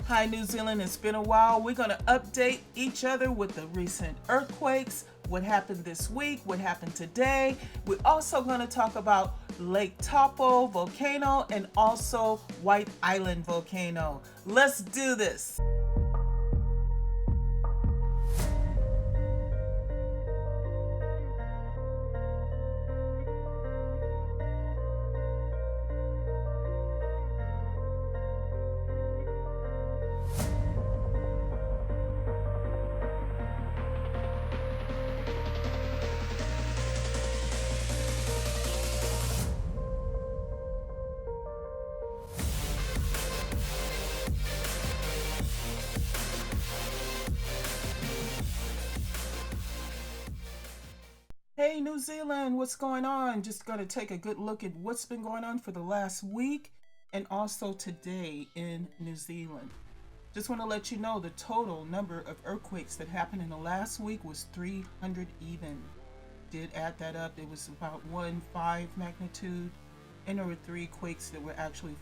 Hi, New Zealand. It's been a while. We're going to update each other with the recent earthquakes, what happened this week, what happened today. We're also going to talk about Lake Taupo volcano and also White Island volcano. Let's do this. Hey, New Zealand, what's going on? Just going to take a good look at what's been going on for the last week and also today in New Zealand. Just want to let you know the total number of earthquakes that happened in the last week was 300 even. Did add that up. It was about 1.5 magnitude, and there were 3 quakes that were actually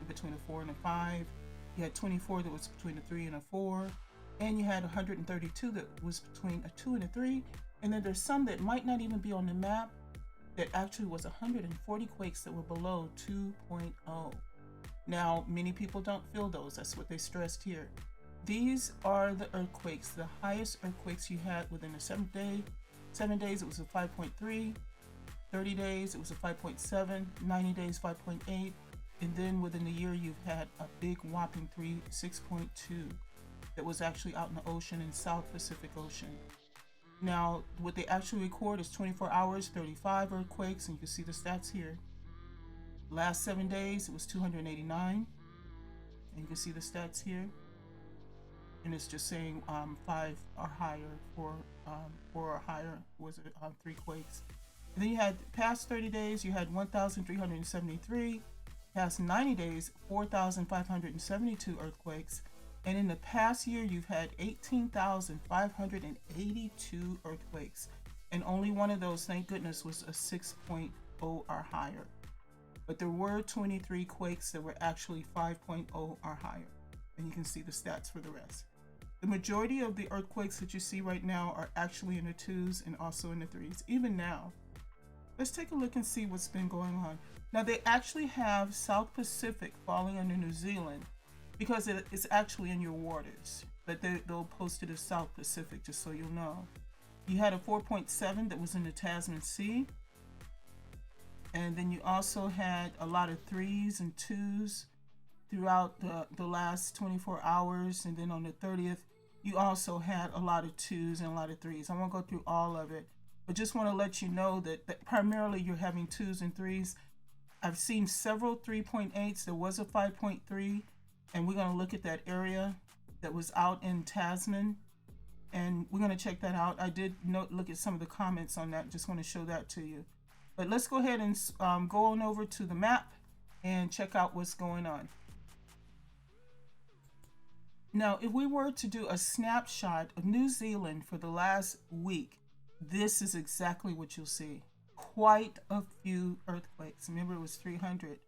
between a 4 and a 5. You had 24 that was between a 3 and a 4, and you had 132 that was between a 2 and a 3. And then there's some that might not even be on the map that actually was 140 quakes that were below 2.0. Now, many people don't feel those. That's what they stressed here. These are the earthquakes, the highest earthquakes you had within a 7 day. 7 days, it was a 5.3. 30 days, it was a 5.7. 90 days, 5.8. And then within the year, you've had a big whopping 6.2 that was actually out in the ocean, in South Pacific Ocean. Now, what they actually record is 24 hours, 35 earthquakes, and you can see the stats here. Last 7 days, it was 289, and you can see the stats here. And it's just saying 5 or higher, 4 or higher was it 3 quakes. And then you had past 30 days, you had 1,373. Past 90 days, 4,572 earthquakes. And in the past year, you've had 18,582 earthquakes. And only one of those, thank goodness, was a 6.0 or higher. But there were 23 quakes that were actually 5.0 or higher. And you can see the stats for the rest. The majority of the earthquakes that you see right now are actually in the 2s and also in the 3s, even now. Let's take a look and see what's been going on. Now, they actually have South Pacific falling under New Zealand, because it's actually in your waters, but they'll post it as South Pacific, just so you'll know. You had a 4.7 that was in the Tasman Sea, and then you also had a lot of 3s and 2s throughout the last 24 hours, and then on the 30th, you also had a lot of 2s and a lot of 3s. I won't go through all of it, but just want to let you know that primarily you're having 2s and 3s. I've seen several 3.8s. There was a 5.3. And we're going to look at that area that was out in Tasman, and we're going to check that out. I did look at some of the comments on that. Just want to show that to you. But let's go ahead and go on over to the map and check out what's going on. Now, if we were to do a snapshot of New Zealand for the last week, this is exactly what you'll see. Quite a few earthquakes. Remember, it was 300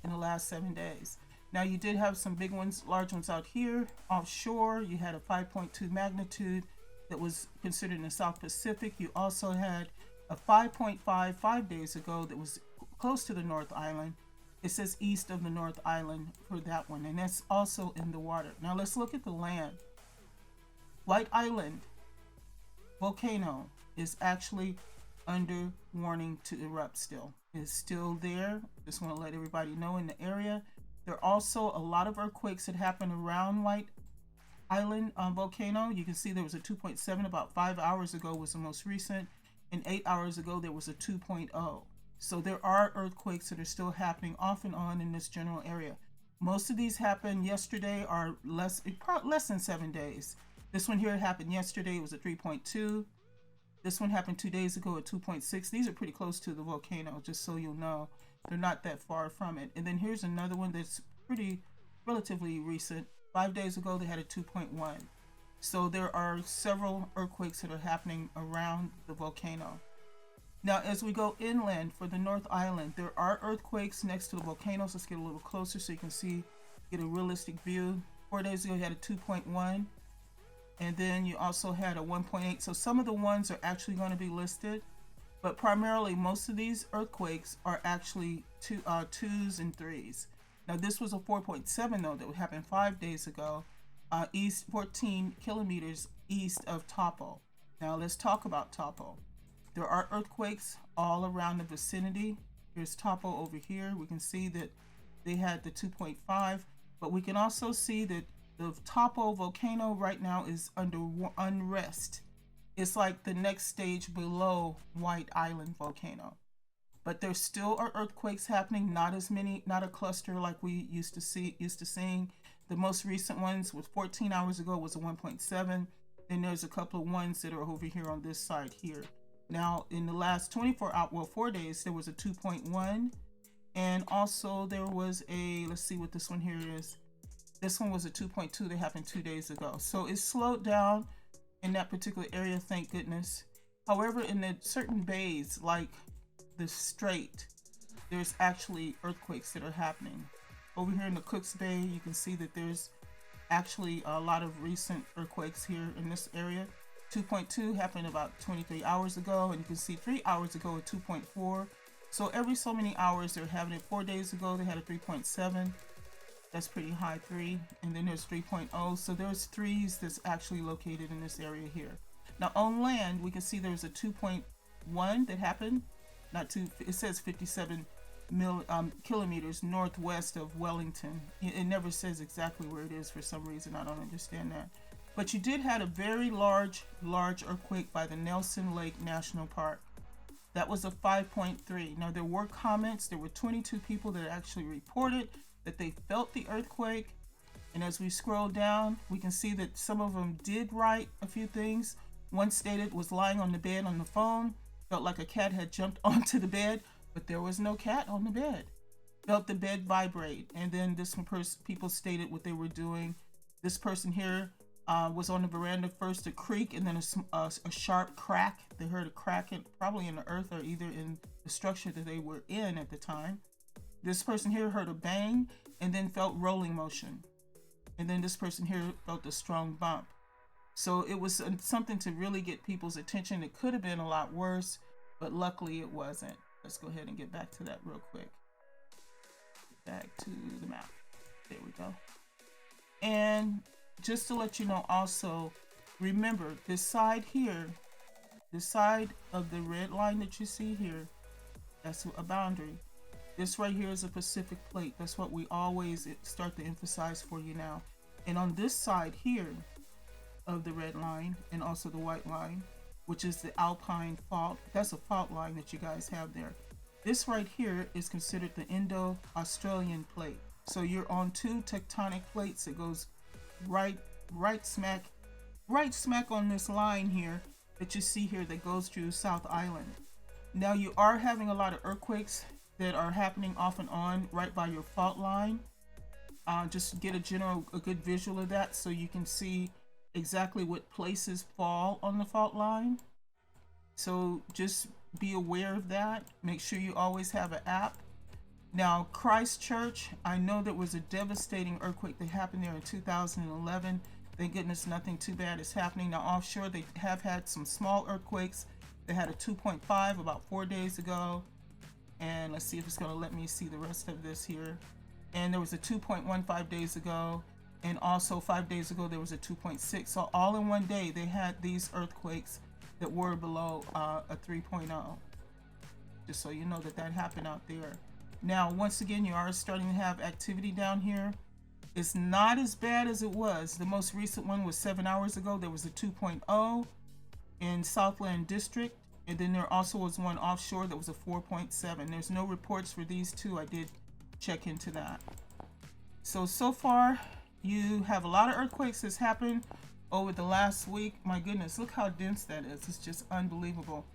in the last 7 days. Now, you did have some big ones, large ones out here offshore. You had a 5.2 magnitude that was considered in the South Pacific. You also had a 5.5 5 days ago that was close to the North Island. It says east of the North Island for that one, and that's also in the water. Now, let's look at the land. White Island volcano is actually under warning to erupt still. It's still there. Just want to let everybody know in the area. There are also a lot of earthquakes that happen around White Island volcano. You can see there was a 2.7 about 5 hours ago was the most recent, and 8 hours ago there was a 2.0. So there are earthquakes that are still happening off and on in this general area. Most of these happened yesterday, or less than 7 days. This one here happened yesterday. It was a 3.2. This one happened 2 days ago at 2.6. These are pretty close to the volcano, just so you'll know. They're not that far from it. And then here's another one that's relatively recent. 5 days ago, they had a 2.1. So there are several earthquakes that are happening around the volcano. Now, as we go inland for the North Island, there are earthquakes next to the volcanoes. Let's get a little closer so you can get a realistic view. 4 days ago you had a 2.1, and then you also had a 1.8. So some of the ones are actually going to be listed, but primarily most of these earthquakes are actually twos and threes. Now this was a 4.7 though that happened 5 days ago, east 14 kilometers east of Taupo. Now let's talk about Taupo. There are earthquakes all around the vicinity. Here's Taupo over here. We can see that they had the 2.5, but we can also see that the Taupo volcano right now is under unrest. It's like the next stage below White Island Volcano. But there still are earthquakes happening, not as many, not a cluster like we used to seeing. The most recent ones was 14 hours ago was a 1.7. Then there's a couple of ones that are over here on this side here. Now in the last 4 days, there was a 2.1, and also there was a, let's see what this one here is. This one was a 2.2 that happened 2 days ago. So it slowed down in that particular area, thank goodness. However, in the certain bays, like the Strait, there's actually earthquakes that are happening. Over here in the Cook's Bay, you can see that there's actually a lot of recent earthquakes here in this area. 2.2 happened about 23 hours ago, and you can see 3 hours ago a 2.4. So every so many hours they're having it. 4 days ago they had a 3.7. That's pretty high, 3. And then there's 3.0. So there's threes that's actually located in this area here. Now on land, we can see there's a 2.1 that happened. Not two, it says 57 kilometers northwest of Wellington. It never says exactly where it is for some reason. I don't understand that. But you did have a very large earthquake by the Nelson Lake National Park. That was a 5.3. Now there were comments. There were 22 people that actually reported that they felt the earthquake. And as we scroll down, we can see that some of them did write a few things. One stated was lying on the bed on the phone, felt like a cat had jumped onto the bed, but there was no cat on the bed. Felt the bed vibrate. And then this one people stated what they were doing. This person here was on the veranda, first a creak and then a sharp crack. They heard a crack probably in the earth or either in the structure that they were in at the time. This person here heard a bang and then felt rolling motion. And then this person here felt a strong bump. So it was something to really get people's attention. It could have been a lot worse, but luckily it wasn't. Let's go ahead and get back to that real quick. Back to the map. There we go. And just to let you know also, remember this side here, the side of the red line that you see here, that's a boundary. This right here is a Pacific plate. That's what we always start to emphasize for you now. And on this side here of the red line and also the white line, which is the Alpine Fault, that's a fault line that you guys have there. This right here is considered the Indo-Australian plate. So you're on two tectonic plates that goes right smack on this line here that you see here that goes through South Island. Now you are having a lot of earthquakes that are happening off and on right by your fault line. Just get a good visual of that so you can see exactly what places fall on the fault line. So just be aware of that. Make sure you always have an app. Now Christchurch, I know there was a devastating earthquake that happened there in 2011. Thank goodness nothing too bad is happening. Now offshore they have had some small earthquakes. They had a 2.5 about 4 days ago. And let's see if it's going to let me see the rest of this here. And there was a 2.1 5 days ago. And also 5 days ago there was a 2.6. So all in one day they had these earthquakes that were below a 3.0. Just so you know that happened out there. Now once again you are starting to have activity down here. It's not as bad as it was. The most recent one was 7 hours ago. There was a 2.0 in Southland District. And then there also was one offshore that was a 4.7. There's no reports for these two. I did check into that. So far you have a lot of earthquakes that's happened over the last week. My goodness, look how dense that is. It's just unbelievable.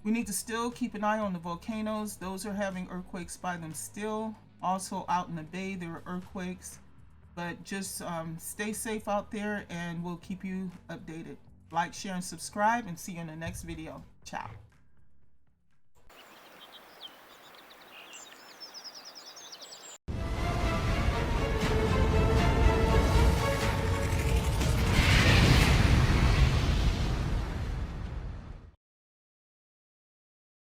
We need to still keep an eye on the volcanoes. Those are having earthquakes by them still. Also out in the bay there are earthquakes. But just stay safe out there and we'll keep you updated. Like, share, and subscribe, and see you in the next video. Ciao.